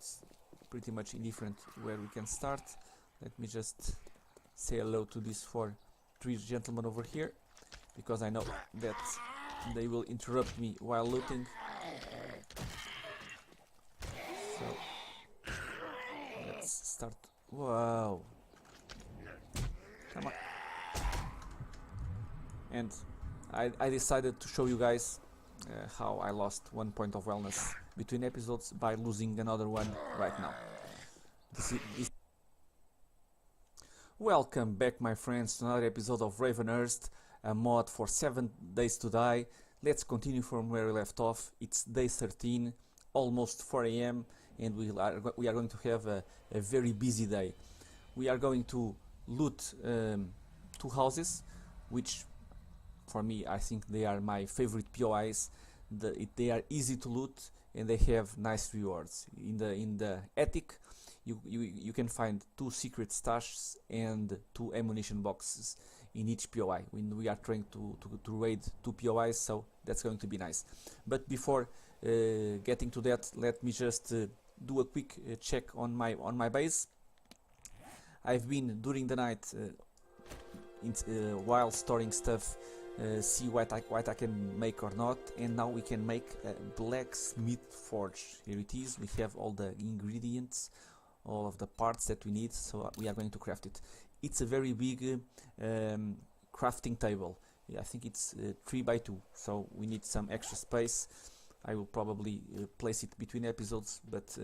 it's pretty much indifferent where we can start. Let me just say hello to these three gentlemen over here, because I know that they will interrupt me while looting. So let's start. Wow, come on. And I decided to show you guys how I lost 1 point of wellness between episodes by losing another one right now. Welcome back, my friends, to another episode of Ravenhearst, a mod for 7 days to die. Let's continue from where we left off. It's day 13, almost 4 AM, and we are going to have a very busy day. We are going to loot 2 houses, which for me, I think they are my favorite POIs. They are easy to loot and they have nice rewards. In the attic, you can find 2 secret stashes and 2 ammunition boxes in each POI. We are trying to raid 2 POIs, so that's going to be nice. But before getting to that, let me just do a quick check on my base. I've been during the night while storing stuff, see what I can make or not, and now we can make a blacksmith forge. Here it is. We have all the ingredients, all of the parts that we need, so we are going to craft it. It's a very big crafting table. I think it's 3 by 2, so we need some extra space. I will probably place it between episodes, but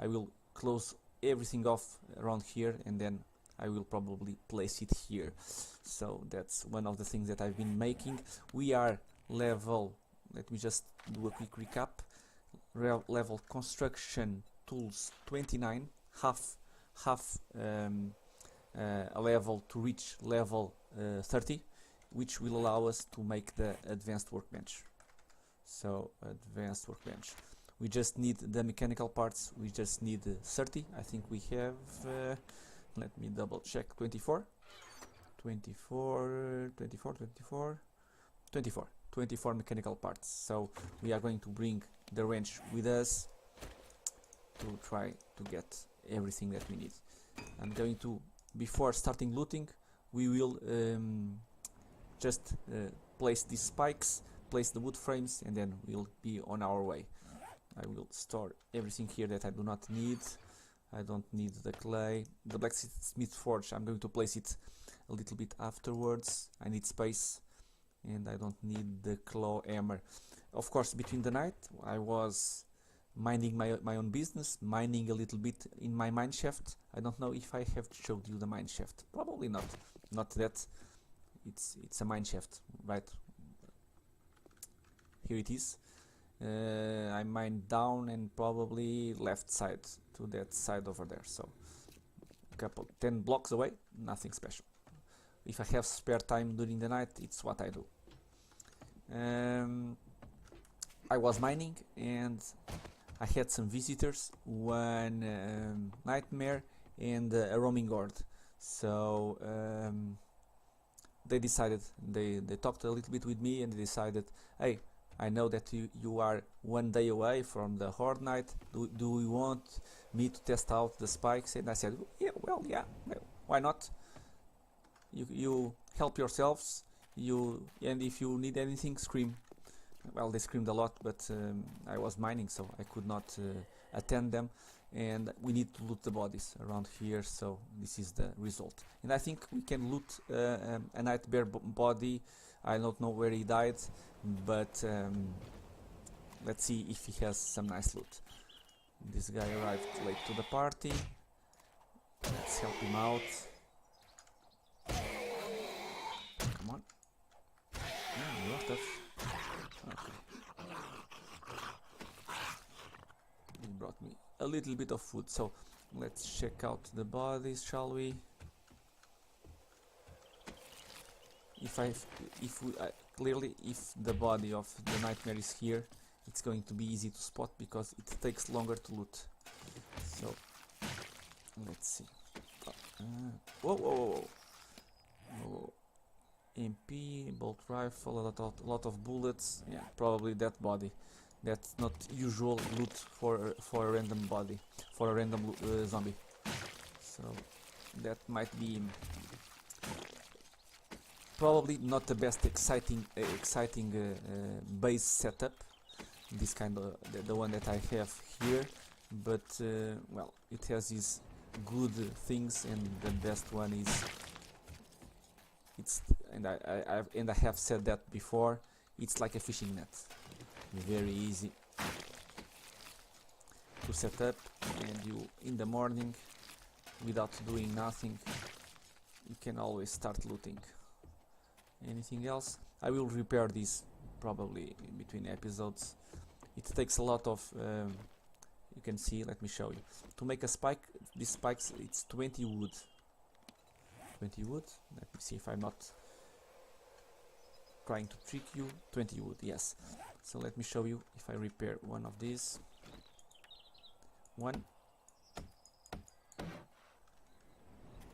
I will close everything off around here, and then I will probably place it here. So that's one of the things that I've been making. We are level, let me just do a quick recap, level construction tools 29, half a level to reach level 30, which will allow us to make the advanced workbench. So advanced workbench, we just need the mechanical parts. We just need 30. I think we have let me double check. 24 mechanical parts. So we are going to bring the wrench with us to try to get everything that we need. I'm going to, before starting looting, we will just place these spikes, place the wood frames, and then we'll be on our way. I will store everything here that I do not need. I don't need the clay. The blacksmith forge, I'm going to place it a little bit afterwards. I need space, and I don't need the claw hammer. Of course, between the night I was minding my own business, mining a little bit in my mine shaft. I don't know if I have showed you the mine shaft. Probably not. Not that it's a mine shaft, right? Here it is. I mined down and probably left side to that side over there. So a couple 10 blocks away, nothing special. If I have spare time during the night, it's what I do. I was mining and I had some visitors, one nightmare and a roaming horde. So they decided, they talked a little bit with me and they decided, hey, I know that you are 1 day away from the horde night. Do you want me to test out the spikes? And I said, yeah, well, why not? You help yourselves. And if you need anything, scream. Well, they screamed a lot, but I was mining, so I could not attend them. And we need to loot the bodies around here, so this is the result. And I think we can loot a night bear body. I don't know where he died, but let's see if he has some nice loot. This guy arrived late to the party. Let's help him out. Come on. Yeah, more stuff. Okay. He brought me a little bit of food, so let's check out the bodies, shall we? Clearly, if the body of the nightmare is here, it's going to be easy to spot because it takes longer to loot. So let's see. Whoa. MP, bolt rifle, a lot of bullets. Yeah, probably that body. That's not usual loot for a random body, for a random zombie. So that might be probably not the best exciting base setup. This kind of the one that I have here, but well, it has these good things, and the best one is I have said that before. It's like a fishing net, very easy to set up, and you in the morning, without doing nothing, you can always start looting. Anything else? I will repair this probably in between episodes. It takes a lot of you can see, let me show you. To make a spike, these spikes, it's 20 wood. 20 wood. Let me see if I'm not trying to trick you. 20 wood, yes. So let me show you if I repair one of these. One.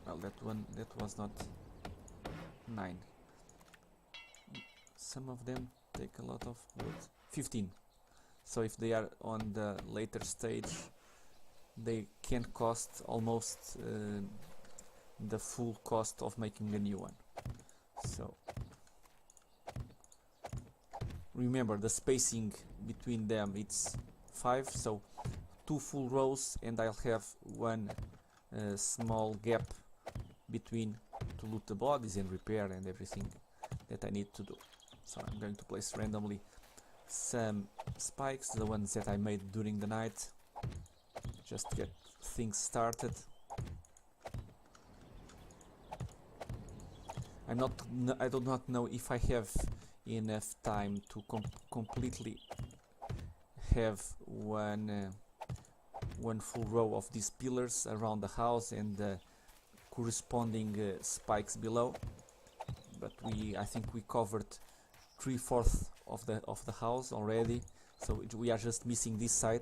Well, that was not 9. Some of them take a lot of wood. 15. So if they are on the later stage, they can cost almost the full cost of making a new one. So remember, the spacing between them, it's 5, so 2 full rows, and I'll have one small gap between to loot the bodies and repair and everything that I need to do. So I'm going to place randomly some spikes, the ones that I made during the night, just to get things started. I do not know if I have enough time to completely have one full row of these pillars around the house and the corresponding spikes below, but I think we covered 3/4 of the house already, so we are just missing this side,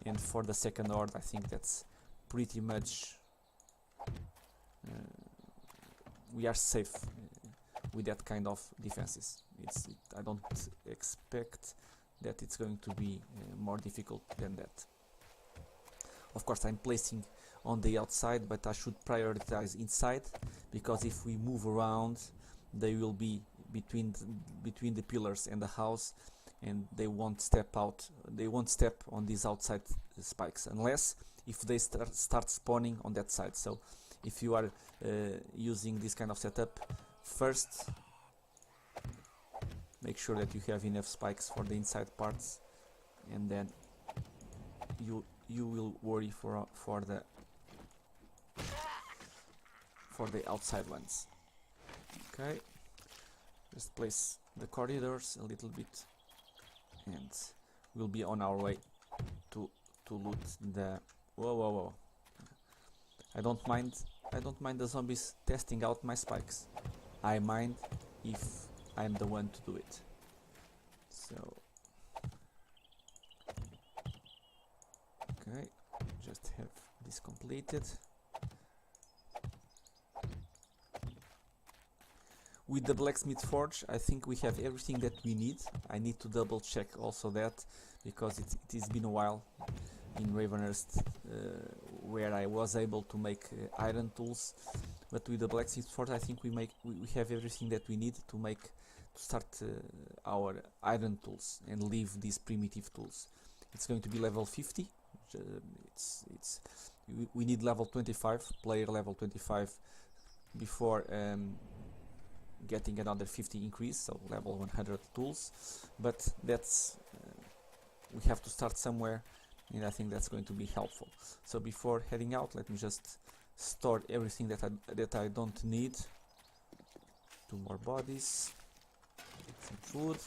and for the second horde I think that's pretty much we are safe with that kind of defenses. I don't expect that it's going to be more difficult than that. Of course, I'm placing on the outside, but I should prioritize inside, because if we move around, they will be between the pillars and the house, and they won't step out. They won't step on these outside spikes unless if they start spawning on that side. So if you are using this kind of setup, first make sure that you have enough spikes for the inside parts, and then you will worry for the outside ones. Okay, just place the corridors a little bit, and we'll be on our way to loot the. Whoa! I don't mind the zombies testing out my spikes. I mind if I'm the one to do it. So okay, just have this completed. With the blacksmith forge, I think we have everything that we need. I need to double check also that, because it has been a while in Ravenhearst where I was able to make iron tools, but with the blacksmith forge I think we have everything that we need to start our iron tools and leave these primitive tools. It's going to be level 50. We need level 25, player level 25, before getting another 50 increase, so level 100 tools. But that's we have to start somewhere, and I think that's going to be helpful. So before heading out, let me just store everything that I don't need. 2 more bodies, some food,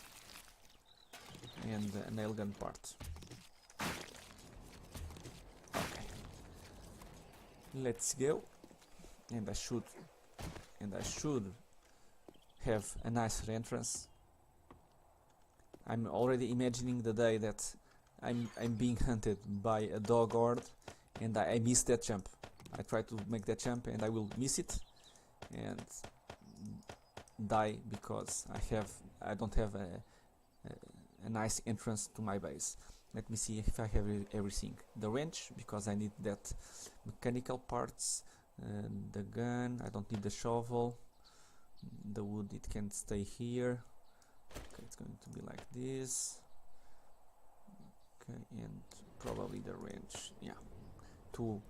and a nail gun part. Okay, let's go. And I should have a nicer entrance. I'm already imagining the day that I'm being hunted by a dog horde, and I miss that jump. I try to make that jump and I will miss it and die because I don't have a nice entrance to my base. Let me see if I have everything. The wrench, because I need that mechanical parts. The gun, I don't need the shovel. The wood, it can stay here. Okay, it's going to be like this. Okay, and probably the wrench. Yeah, two,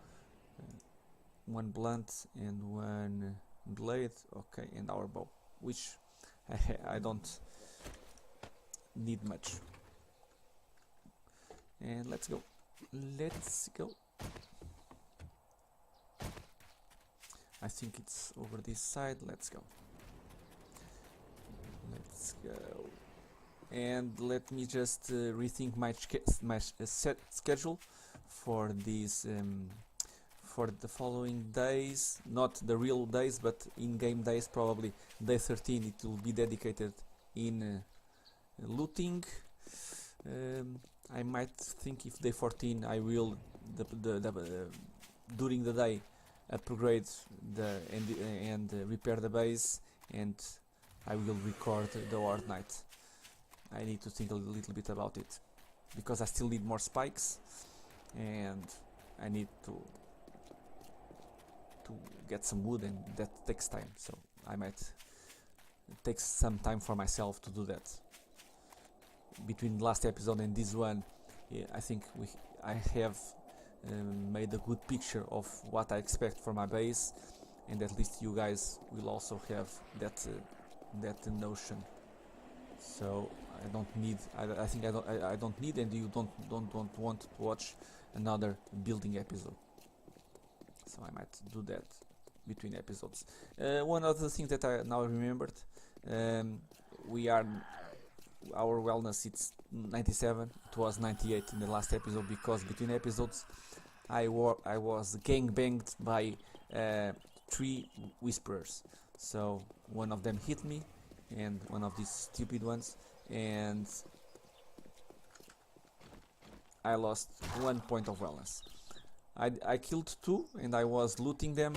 one blunt and one blade. Okay, and our bow, which I don't need much. And let's go. Let's go. I think it's over this side. Let's go. Let's go. And let me just rethink my set schedule for these for the following days. Not the real days, but in-game days. Probably day 13 it will be dedicated in looting. I might think if day 14 I will during the day upgrade and repair the base, and I will record the Horde Night. I need to think a little bit about it, because I still need more spikes and I need to get some wood, and that takes time, so I might take some time for myself to do that. Between last episode and this one, yeah, I think I have made a good picture of what I expect for my base, and at least you guys will also have that notion. So I don't need. I think I don't need, and you don't want to watch another building episode. So I might do that between episodes. One other thing that I now remembered, our wellness, it's 97. It was 98 in the last episode, because between episodes I was gangbanged by 3 whisperers. So one of them hit me, and one of these stupid ones, and I lost 1 point of wellness. I killed 2 and I was looting them,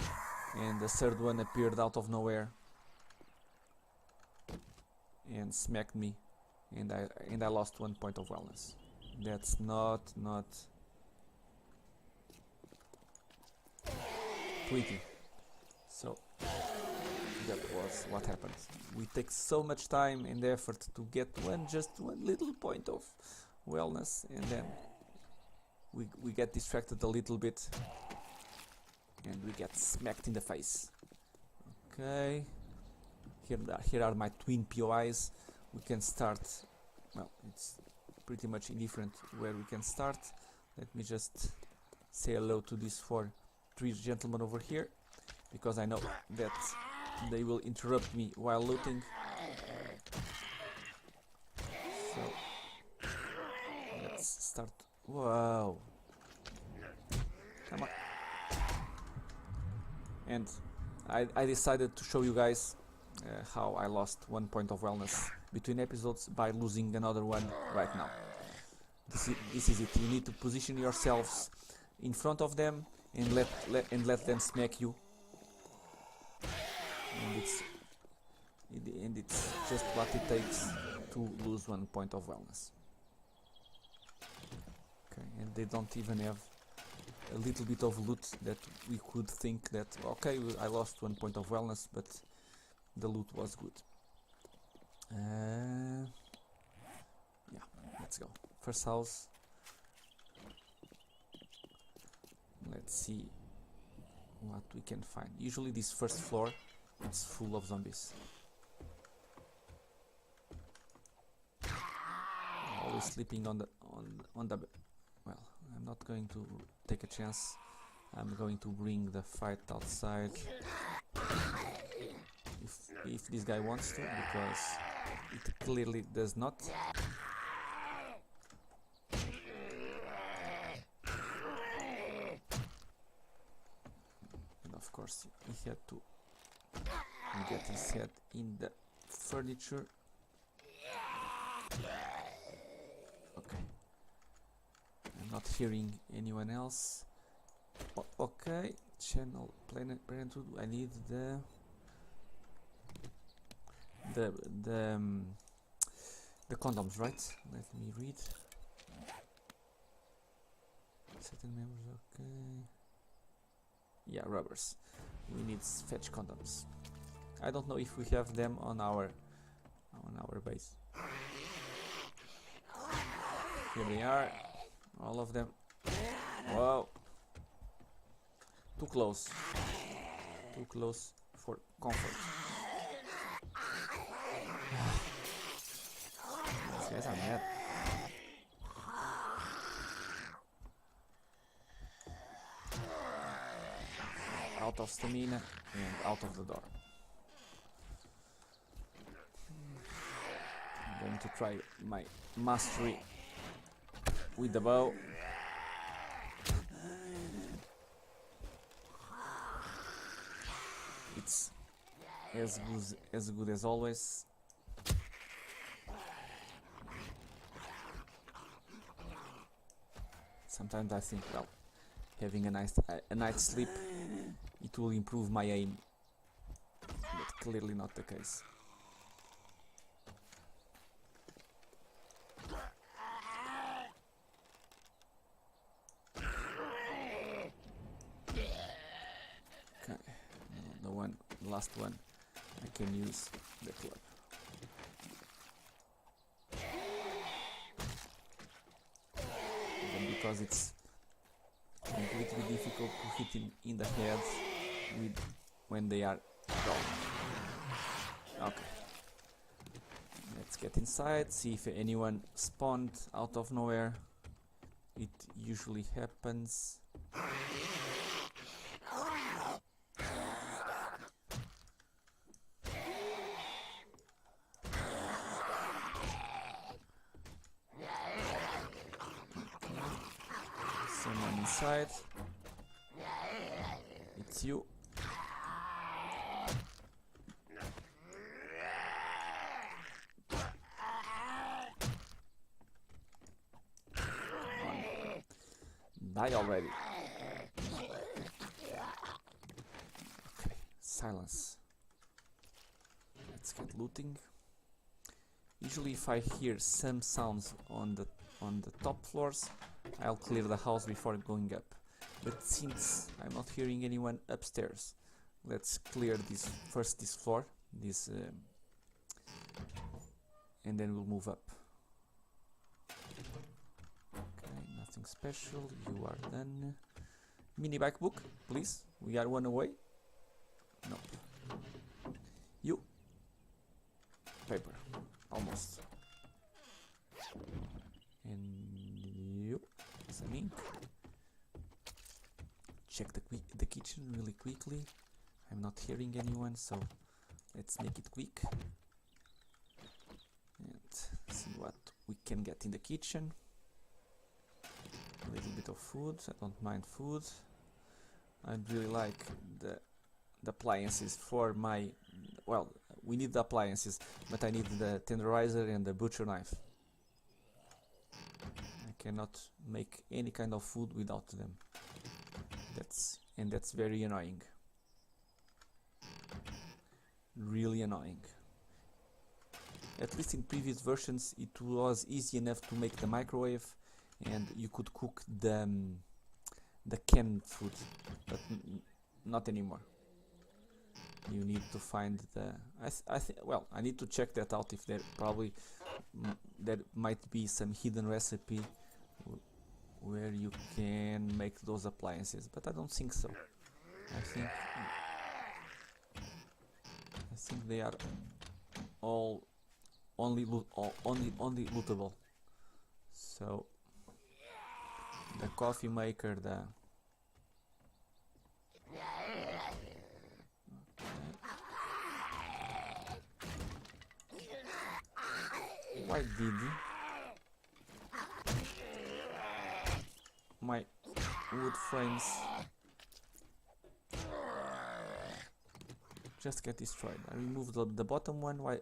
and the third one appeared out of nowhere and smacked me, and I lost 1 point of wellness. That's not pretty. So that was what happened. We take so much time and effort to get just one little point of wellness, and then we get distracted a little bit and we get smacked in the face. Okay, here are my twin POIs. We can start, well, it's pretty much indifferent where we can start. Let me just say hello to these 3 gentlemen over here, because I know that they will interrupt me while looting. So let's start. Wow, come on. And I decided to show you guys how I lost 1 point of wellness between episodes by losing another one right now. This is it. You need to position yourselves in front of them and let them smack you. And it's just what it takes to lose 1 point of wellness. Okay, and they don't even have a little bit of loot that we could think that, okay, I lost 1 point of wellness, but the loot was good. Yeah, let's go. First house. Let's see what we can find. Usually this first floor, it's full of zombies. Always sleeping on the well, I'm not going to take a chance. I'm going to bring the fight outside if this guy wants to, because it clearly does not. And of course he had to get his head in the furniture. Okay, I'm not hearing anyone else. Okay, channel parenthood. I need The condoms, right? Let me read. Certain members, okay. Yeah, rubbers. We need fetch condoms. I don't know if we have them on our base. Here they are, all of them. Whoa! Too close. Too close for comfort. These guys are mad. Out of stamina and out of the door. I'm going to try my mastery with the bow. It's as good as always. Sometimes I think, well, having a night's sleep, it will improve my aim, but clearly not the case. Okay, the last one, I can use the club. Even because it's completely difficult to hit him in the head when they are gone. Okay. Let's get inside, see if anyone spawned out of nowhere. It usually happens. Someone inside. It's you. Die already. Okay, silence. Let's get looting. Usually if I hear some sounds on the top floors, I'll clear the house before going up. But since I'm not hearing anyone upstairs, let's clear this floor, and then we'll move up. Nothing special, you are done. Mini bike book, please. We are one away. Nope. You. Paper. Almost. And you. Some ink. Check the kitchen really quickly. I'm not hearing anyone, so let's make it quick. And see what we can get in the kitchen. A little bit of food. I don't mind food. I'd really like the appliances for my... Well, we need the appliances, but I need the tenderizer and the butcher knife. I cannot make any kind of food without them. That's very annoying. Really annoying. At least in previous versions it was easy enough to make the microwave and you could cook the canned food, but not anymore. You need to find the... well, I need to check that out if there there might be some hidden recipe where you can make those appliances, but I don't think so. I think they are all only lootable. So the coffee maker, why did my wood frames just get destroyed? I removed the bottom one. Why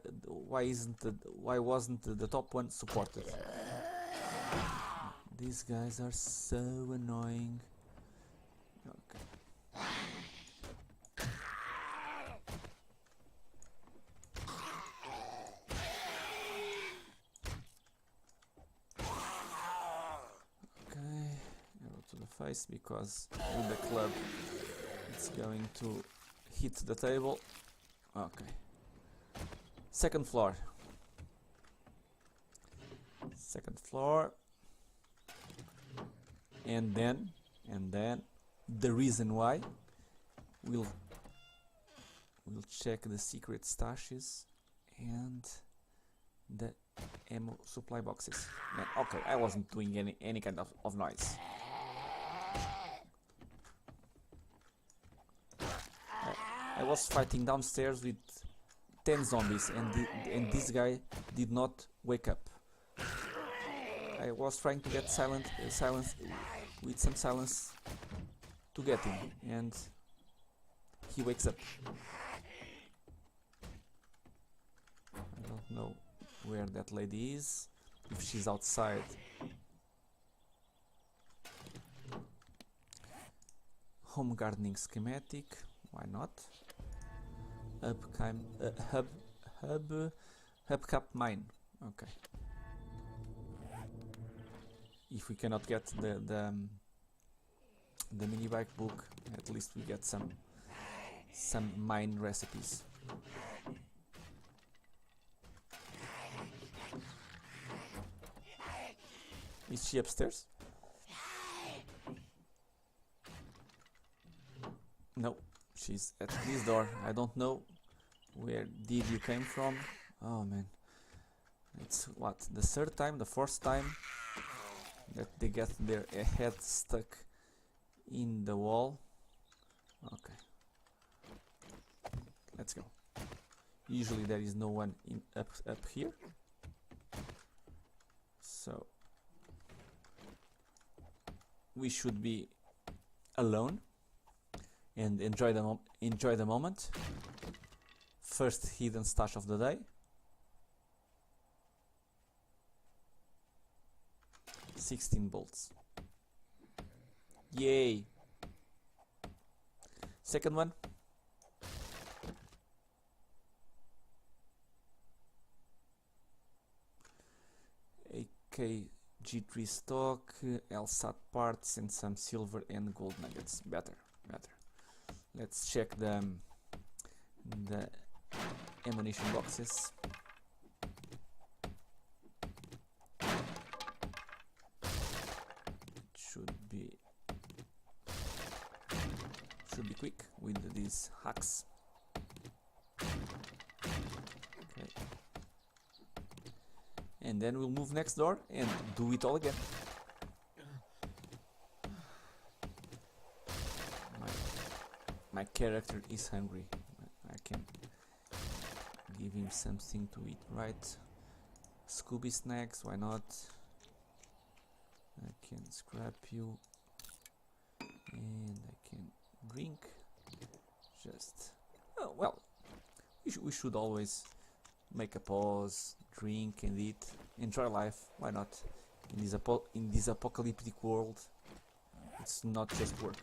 wasn't the top one supported? These guys are so annoying. Okay. face because with the club it's going to hit the table. Okay. Second floor. Second floor. And then the reason why we'll check the secret stashes and the ammo supply boxes. And, okay, I wasn't doing any kind of noise. I was fighting downstairs with 10 zombies and this guy did not wake up. I was trying to get silence with some silence to get him, and he wakes up. I don't know where that lady is, if she's outside. Home gardening schematic, why not? Hubcap mine, okay. If we cannot get the mini bike book, at least we get some mine recipes. Is she upstairs? No, she's at this door. I don't know where did you came from. Oh man, it's what, the third time, the fourth time that they get their head stuck in the wall. Okay, let's go. Usually there is no one up here, so we should be alone and enjoy the moment. First hidden stash of the day. 16 bolts. Yay! Second one. AK G3 stock, LSAT parts, and some silver and gold nuggets. Better. Let's check the ammunition boxes. Should be quick with these hacks. Okay. And then we'll move next door and do it all again. My character is hungry. I can give him something to eat, right? Scooby snacks, why not? I can scrap you and I can drink. Just, oh, well, we should always make a pause, drink and eat, enjoy life, why not? In this apocalyptic world, it's not just work.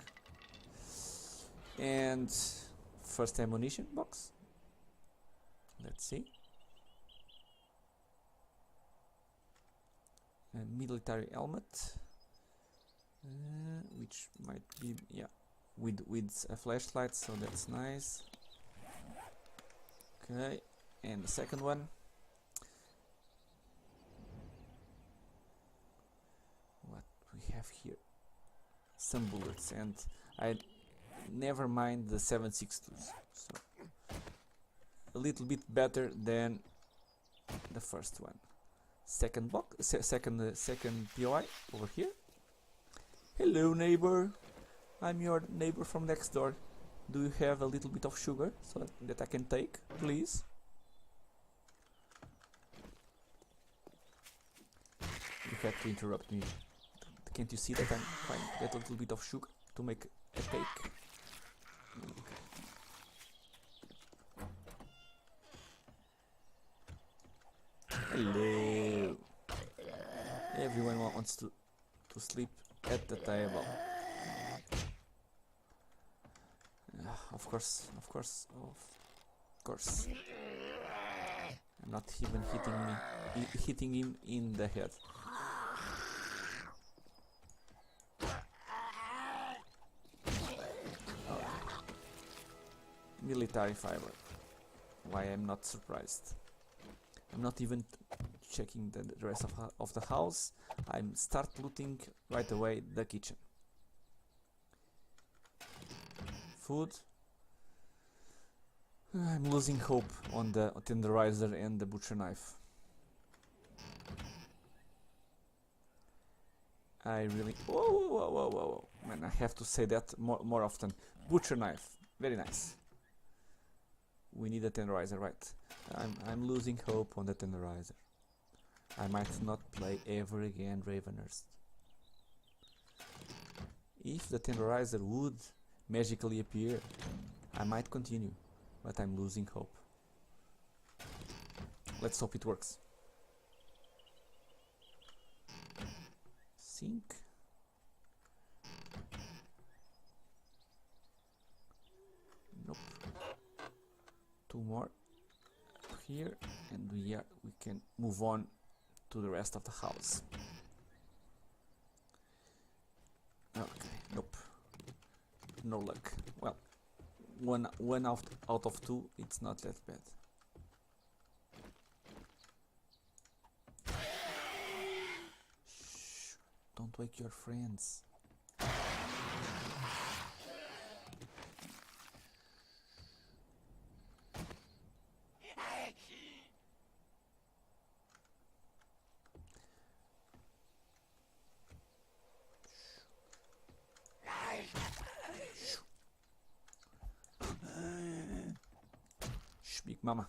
And first ammunition box, let's see. A military helmet, which might be, yeah, with a flashlight, so that's nice. Okay, and the second one. What we have here? Some bullets, and I never mind the 7.62s, so a little bit better than the first one. Second box, second POI over here. Hello neighbor, I'm your neighbor from next door. Do you have a little bit of sugar so that I can take, please? You have to interrupt me. Can't you see that I'm trying to get a little bit of sugar to make a cake? Hello. Everyone wants to sleep at the table. Of course. I'm not even hitting him in the head. military fiber. Why I'm not surprised. I'm not even checking the rest of the house. I'm start looting right away the kitchen. Food. I'm losing hope on the tenderizer and the butcher knife. I really... Whoa, whoa, whoa, whoa, whoa. Man, I have to say that more often. Butcher knife. Very nice. We need a tenderizer, right? I'm losing hope on the tenderizer. I might not play ever again Ravenhearst. If the tenderizer would magically appear, I might continue, but I'm losing hope. Let's hope it works. Sink. Nope. Two more up here, and we can move on to the rest of the house. Okay, nope. No luck. Well, one out of two, it's not that bad. Shh, don't wake your friends. Big mama,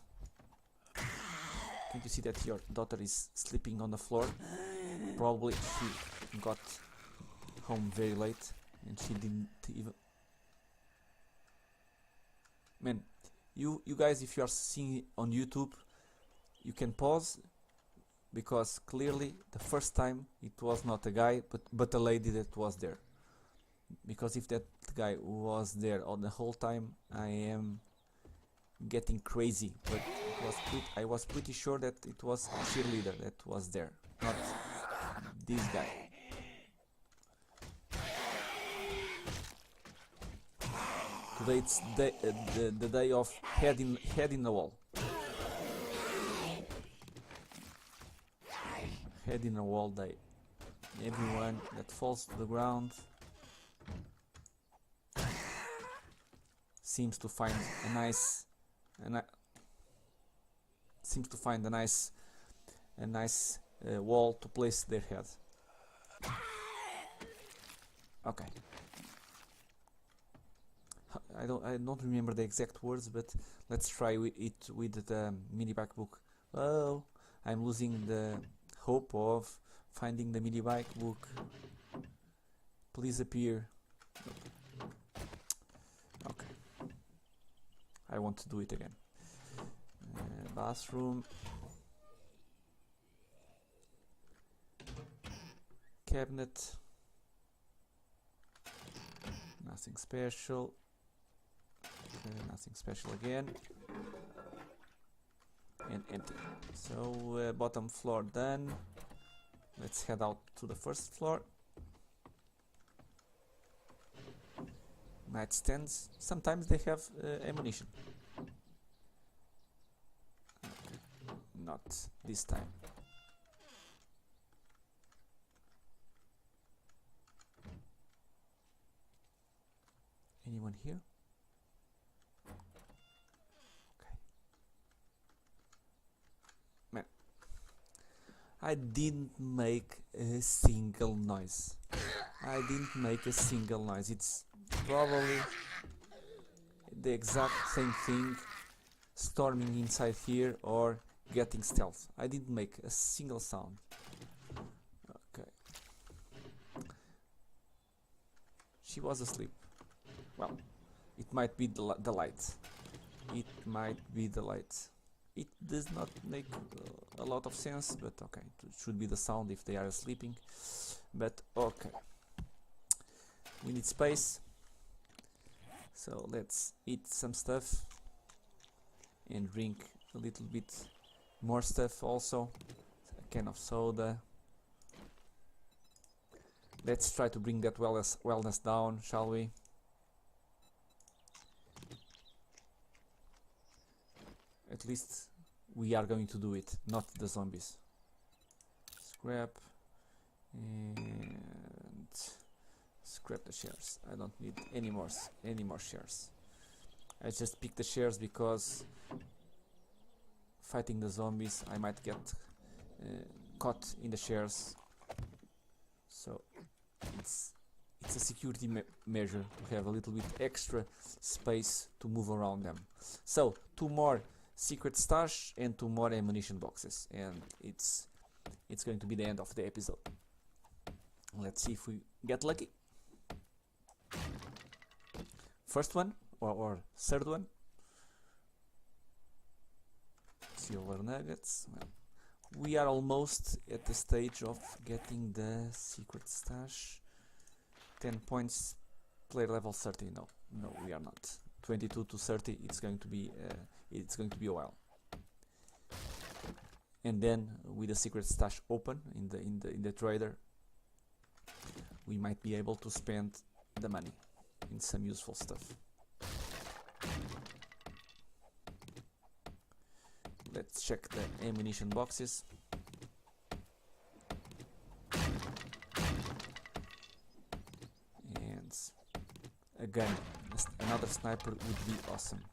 can't you see that your daughter is sleeping on the floor? Probably she got home very late and she didn't even... Man, you guys, if you are seeing on YouTube, you can pause, because clearly the first time it was not a guy but a lady that was there. Because if that guy was there all the whole time, I am getting crazy, but I was pretty sure that it was a cheerleader that was there, not this guy. Today it's the day of head in the wall. Head in the wall day. Everyone that falls to the ground seems to find a nice wall to place their head. Okay. I don't remember the exact words, but let's try it with the mini bike book. Oh, I'm losing the hope of finding the mini bike book. Please appear. Okay. I want to do it again. Bathroom. Cabinet. Nothing special. Okay, nothing special again. And empty. So bottom floor done. Let's head out to the first floor. Nightstands. Sometimes they have ammunition. Okay. Not this time. Anyone here? Okay. Man, I didn't make a single noise. It's probably the exact same thing, storming inside here or getting stealth. I didn't make a single sound. Okay. She was asleep. Well, it might be the light. It might be the light. It does not make a lot of sense, but okay. It should be the sound if they are sleeping. But okay. We need space. So let's eat some stuff and drink a little bit more stuff also. A can of soda. Let's try to bring that wellness down, shall we? at least we are going to do it, not the zombies. Scrap and scrap the shares. I don't need any more shares. I just picked the shares because fighting the zombies I might get caught in the shares, so it's a security measure to have a little bit extra space to move around them. So 2 more secret stash and 2 more ammunition boxes, and it's going to be the end of the episode. Let's see if we get lucky. First one or third one. Silver nuggets. Well, we are almost at the stage of getting the secret stash. 10 points, player level 30. No, we are not. 22 to 30. It's going to be a while. And then with the secret stash open in the trader, we might be able to spend the money in some useful stuff. Let's check the ammunition boxes. And again, another sniper would be awesome.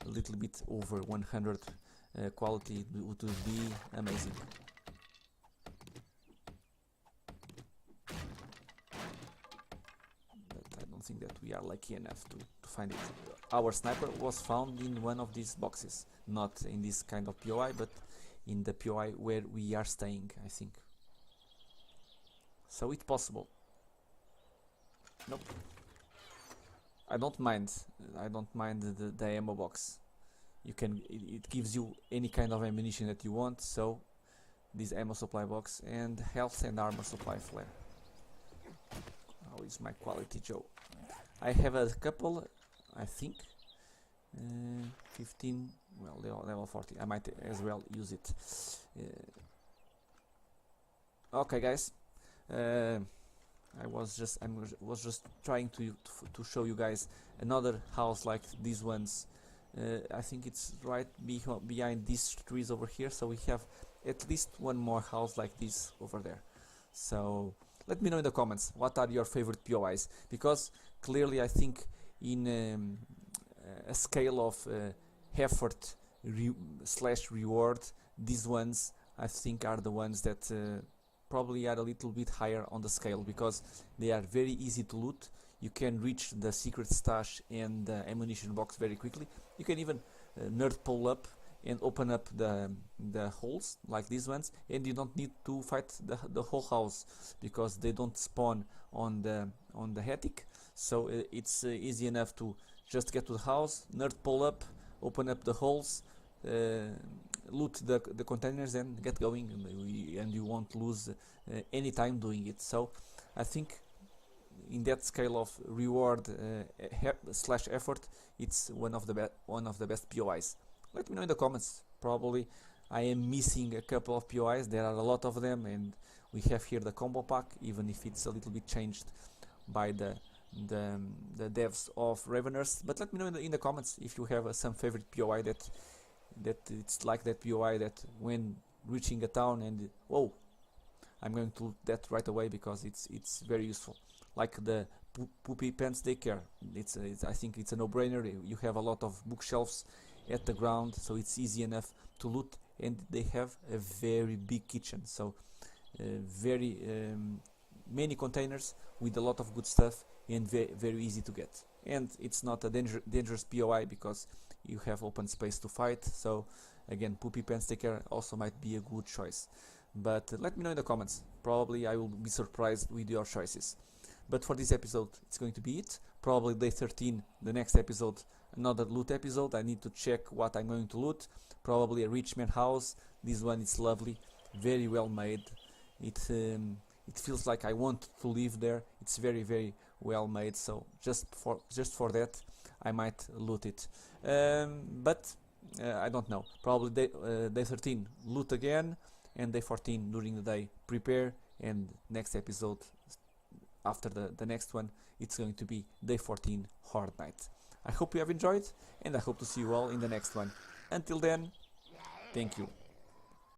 A little bit over 100 quality would be amazing. But I don't think that we are lucky enough to find it. Our sniper was found in one of these boxes, not in this kind of POI, but in the POI where we are staying, I think. So it's possible. Nope. I don't mind the ammo box. You can, it gives you any kind of ammunition that you want. So this ammo supply box and health and armor supply flare. How is my quality, Joe? I have a couple, I think. 15, well, level 40. I might as well use it. Okay, guys. I was just trying to show you guys another house like these ones. I think it's right behind these trees over here, so we have at least one more house like this over there. So let me know in the comments what are your favorite POIs, because clearly I think in a scale of effort slash reward, these ones I think are the ones that probably are a little bit higher on the scale, because they are very easy to loot. You can reach the secret stash and the ammunition box very quickly. You can even nerd pull up and open up the holes like these ones, and you don't need to fight the whole house because they don't spawn on the attic. So it's easy enough to just get to the house, nerd pull up, open up the holes, loot the containers and get going, and you won't lose any time doing it. So I think in that scale of reward slash effort, it's one of the best POIs. Let me know in the comments. Probably I am missing a couple of POIs. There are a lot of them, and we have here the combo pack, even if it's a little bit changed by the devs of Ravenhearst. But let me know in the comments if you have some favorite POI that it's like that POI that when reaching a town and whoa, I'm going to loot that right away because it's very useful. Like the Poopy Pants Daycare, I think it's a no-brainer. You have a lot of bookshelves at the ground, so it's easy enough to loot, and they have a very big kitchen, so very many containers with a lot of good stuff and very easy to get. And it's not a dangerous POI because you have open space to fight. So again, Poopy Pants Daycare also might be a good choice. But let me know in the comments. Probably I will be surprised with your choices. But for this episode, it's going to be it. Probably day 13, the next episode, another loot episode. I need to check what I'm going to loot. Probably a rich man house. This one is lovely, very well made. It feels like I want to live there. It's very well made. So just for that, I might loot it. But I don't know. Probably day 13 loot again, and day 14 during the day prepare. And next episode, after the next one, it's going to be day 14 Horde Night. I hope you have enjoyed, and I hope to see you all in the next one. Until then, thank you.